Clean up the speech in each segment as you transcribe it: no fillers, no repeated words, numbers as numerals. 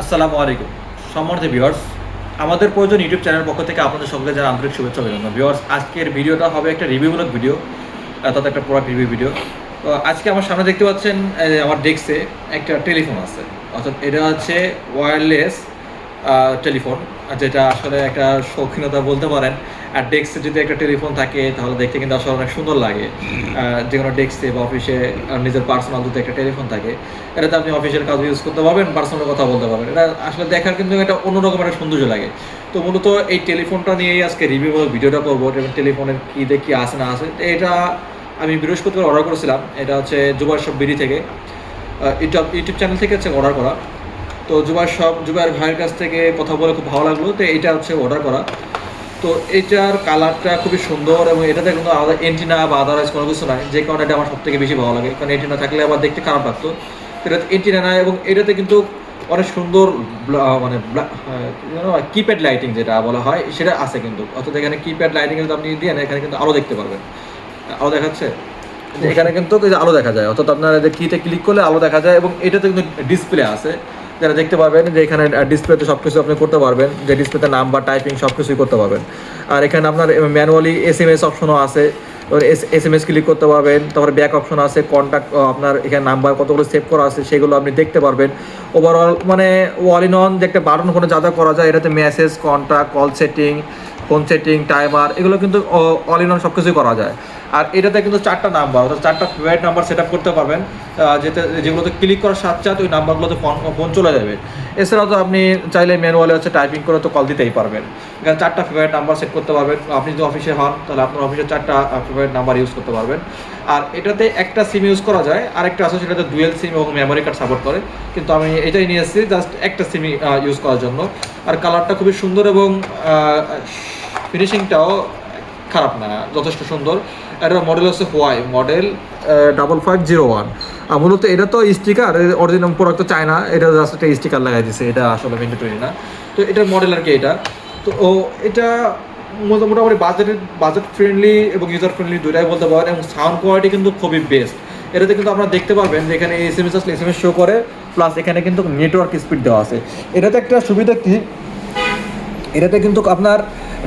আসসালামু আলাইকুম সম্মানিত ভিউয়ার্স, আমাদের প্রয়োজন ইউটিউব চ্যানেল পক্ষ থেকে আপনাদের সকলকে যারা আন্তরিক শুভেচ্ছা অভিনন্দন। ভিউয়ার্স, আজকের ভিডিওটা হবে একটা রিভিউমূলক ভিডিও, অর্থাৎ একটা প্রোডাক্ট রিভিউ ভিডিও। তো আজকে আমার সামনে দেখতে পাচ্ছেন আমার ডেস্কে একটা টেলিফোন আছে, অর্থাৎ এটা হচ্ছে ওয়্যারলেস টেলিফোন, যেটা আসলে একটা শৌখিনতা বলতে পারেন। আর ডেস্কে যদি একটা টেলিফোন থাকে তাহলে দেখতে কিন্তু আসলে অনেক সুন্দর লাগে। যে কোনো ডেস্কে বা অফিসে নিজের পার্সোনাল যদি একটা টেলিফোন থাকে, এটাতে আপনি অফিসিয়াল কাজ ইউজ করতে পারবেন, পার্সোনাল কথা বলতে পারবেন। এটা আসলে দেখার কিন্তু একটা অন্যরকম একটা সৌন্দর্য লাগে। তো মূলত এই টেলিফোনটা নিয়েই আজকে রিভিউ ভিডিওটা করবো, এবং টেলিফোনের কী দেখি আছে না আছে। তো এটা আমি বৃহস্পতিবার অর্ডার করেছিলাম। এটা হচ্ছে জুবাইর শপ বিডি থেকে, ইউটিউব চ্যানেল থেকে হচ্ছে অর্ডার করা। তো জুবাইর ভাইয়ের কাছ থেকে কথা বলে খুব ভালো লাগলো, তো এইটা হচ্ছে অর্ডার করা। তো এটার কালারটা খুবই সুন্দর, এবং এটাতে কিন্তু আলাদা এন্টিনা বা আদারওয়াইজ কোনো কিছু নাই, যে কারণে এটা আমার সব থেকে বেশি ভালো লাগে। কারণ এন্টিনা থাকলে আবার দেখতে খারাপ লাগতো, এটাতে এন্টিনা নাই। এবং এটাতে কিন্তু অনেক সুন্দর মানে কিপ্যাড লাইটিং যেটা বলা হয় সেটা আছে কিন্তু। অর্থাৎ এখানে কিপ্যাড লাইটিং যদি আপনি দিয়ে এখানে কিন্তু আলো দেখতে পারবেন। আলো দেখাচ্ছে, এখানে কিন্তু আলো দেখা যায়, অর্থাৎ আপনার কিতে ক্লিক করলে আলো দেখা যায়। এবং এটাতে কিন্তু ডিসপ্লে আছে, যারা দেখতে পাবেন যে এখানে ডিসপ্লেতে সব কিছু আপনি করতে পারবেন, যে ডিসপ্লেতে নাম্বার টাইপিং সব কিছুই করতে পারবেন। আর এখানে আপনার ম্যানুয়ালি SMS অপশনও আছে, SMS ক্লিক করতে পারবেন। তারপরে ব্যাক অপশন আছে, কন্ট্যাক্ট আপনার এখানে নাম্বার কতগুলো সেভ করা আছে সেগুলো আপনি দেখতে পারবেন। ওভারঅল মানে অল ইন অন যে একটা বাটন ফোনে যা যা করা যায়, এটাতে message, contact, call setting, phone setting, timer, এগুলো কিন্তু অল ইন অন সব কিছুই করা যায়। আর এটাতে কিন্তু 4টা নাম্বার, অর্থাৎ 4টা ফেভারিট নাম্বার সেট আপ করতে পারবেন, যেগুলোতে ক্লিক করার সাথে সাথে ওই নাম্বারগুলোতে ফোন চলে যাবে। এছাড়াও তো আপনি চাইলে ম্যানুয়ালি হচ্ছে টাইপিং করে তো কল দিতেই পারবেন। এখানে 4টা ফেভারিট নাম্বার সেট করতে পারবেন। আপনি যদি অফিসে হন তাহলে আপনার অফিসে 4টা ফেভারিট নাম্বার ইউজ করতে পারবেন। আর এটাতে একটা সিম ইউজ করা যায়, আরেকটা আছে সেটাতে ডুয়েল সিম এবং মেমোরি কার্ড সাপোর্ট করে, কিন্তু আমি এটাই নিয়ে এসেছি জাস্ট একটা সিম ইউজ করার জন্য। আর কালারটা খুবই সুন্দর, এবং ফিনিশিংটাও খারাপ না, যথেষ্ট সুন্দর। এটার মডেল হচ্ছে হোয়াই মডেল 5501। মূলত এটা তো স্টিকার, অরিজিনাল প্রোডাক্ট তো চায় না, এটা জাস্ট একটা স্টিকার লাগাই দিছে, এটা আসলে ম্যান্ডেটরি না। তো এটার মডেল আর কি এটা। তো এটা মোটামুটি বাজেট ফ্রেন্ডলি এবং ইউজার ফ্রেন্ডলি দুইটাই বলতে পারেন। এবং সাউন্ড কোয়ালিটি কিন্তু খুবই বেস্ট। এটাতে কিন্তু আপনারা দেখতে পারবেন যে এখানে SMS শো করে, প্লাস এখানে কিন্তু নেটওয়ার্ক স্পিড দেওয়া আছে। এটাতে একটা সুবিধা কি, এটাতে কিন্তু আপনার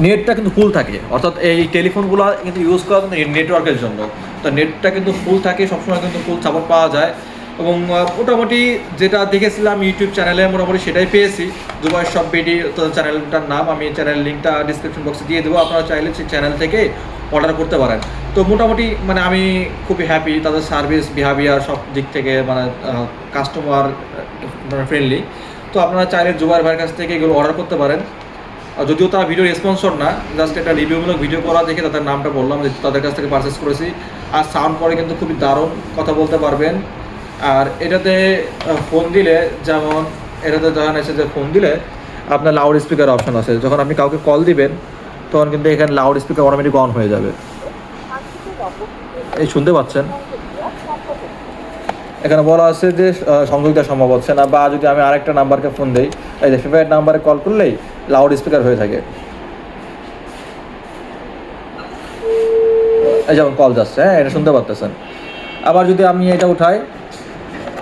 নেটটা কিন্তু ফুল থাকে, অর্থাৎ এই টেলিফোনগুলো কিন্তু ইউজ করা নেটওয়ার্কের জন্য। তো নেটটা কিন্তু ফুল থাকে সবসময়, কিন্তু ফুল সাপোর্ট পাওয়া যায়। এবং মোটামুটি যেটা দেখেছিলাম ইউটিউব চ্যানেলে মোটামুটি সেটাই পেয়েছি। জুবাইর শপ বিডি চ্যানেলটার নাম, আমি চ্যানেল লিঙ্কটা ডিসক্রিপশন বক্সে দিয়ে দেবো, আপনারা চাইলে সেই চ্যানেল থেকে অর্ডার করতে পারেন। তো মোটামুটি মানে আমি খুবই হ্যাপি, তাদের সার্ভিস বিহেভিয়ার সব দিক থেকে মানে কাস্টমার ফ্রেন্ডলি। তো আপনারা চাইলে জুবাইর ভাইয়ের কাছ থেকে এগুলো অর্ডার করতে পারেন। যদিও তারা ভিডিও স্পন্সর না, জাস্ট একটা রিভিউমূলক ভিডিও করা দেখে তাদের নামটা বললাম যে তাদের কাছ থেকে পারচেস করেছি। আর সাউন্ড করে কিন্তু খুবই দারুণ, কথা বলতে পারবেন। আর এটাতে ফোন দিলে, যেমন এটাতে ধরেন এসে যে ফোন দিলে আপনার লাউড স্পিকার অপশন আছে, যখন আপনি কাউকে কল দিবেন তখন কিন্তু এখানে লাউড স্পিকার অটোমেটিক অন হয়ে যাবে। এই শুনতে পাচ্ছেন, এখানে বলা আছে যে সংযোগ দেওয়া সম্ভব হচ্ছে না, বা যদি আমি আরেকটা নাম্বারকে ফোন দিই, এই যে ফেভারিট নাম্বারে কল করলেই লাউড স্পিকার হয়ে থাকে, এই যেমন কল যাচ্ছে, হ্যাঁ এটা শুনতে পারতেছেন। আবার যদি আমি এটা উঠাই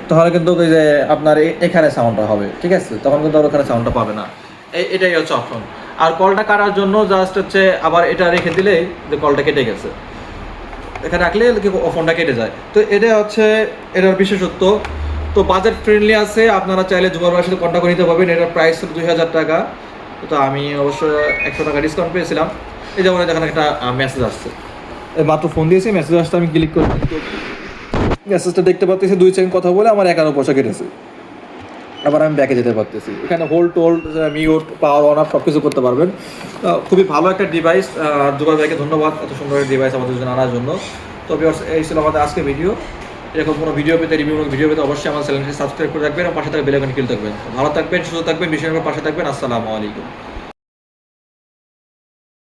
তাহলে কিন্তু ওই যে আপনার এখানে সাউন্ডটা হবে, ঠিক আছে, তখন কিন্তু আর ওখানে সাউন্ডটা পাবে না। এটাই হচ্ছে অপশন। আর কলটা কাটার জন্য জাস্ট হচ্ছে আবার এটা রেখে দিলেই যে কলটা কেটে গেছে, এখানে রাখলে ফোনটা কেটে যায়। তো এটা হচ্ছে এটার বিশেষত্ব। তো বাজেট ফ্রেন্ডলি আছে, আপনারা চাইলে জুবাইর ভাইয়ের সাথে কন্ট্যাক্ট করে নিতে পারবেন। এটার প্রাইস হলো 2000 টাকা। তো আমি অবশ্য 100 টাকা ডিসকাউন্ট পেয়েছিলাম। এই যেমন এখানে একটা মেসেজ আসছে, মাত্র ফোন দিয়েছি, মেসেজ আসছে, আমি ক্লিক করে মেসেজটা দেখতে পাচ্ছি। 2 সেকেন্ড কথা বলে আমার 11 পয়সা কেটেছে। আবার আমি ব্যাকে যেতে পারতেছি, এখানে hold told mute power on of সব কিছু করতে পারবেন। খুবই ভালো একটা ডিভাইস। জুবাইর ভাইকে ধন্যবাদ এত সুন্দর একটা ডিভাইস আমাদের জন্য আনার জন্য। তো এই ছিল আমাদের আজকে ভিডিও। এরকম কোনো ভিডিও পেতে, ভিডিও পেতে অবশ্যই আমার চ্যানেলকে সাবস্ক্রাইব করে রাখবেন এবং পাশে থাকবে বেল আইকন ক্লিক থাকবেন। ভালো থাকবেন, সুস্থ থাকবেন, বিষয়ের পাশে থাকবেন। আসসালামু আলাইকুম।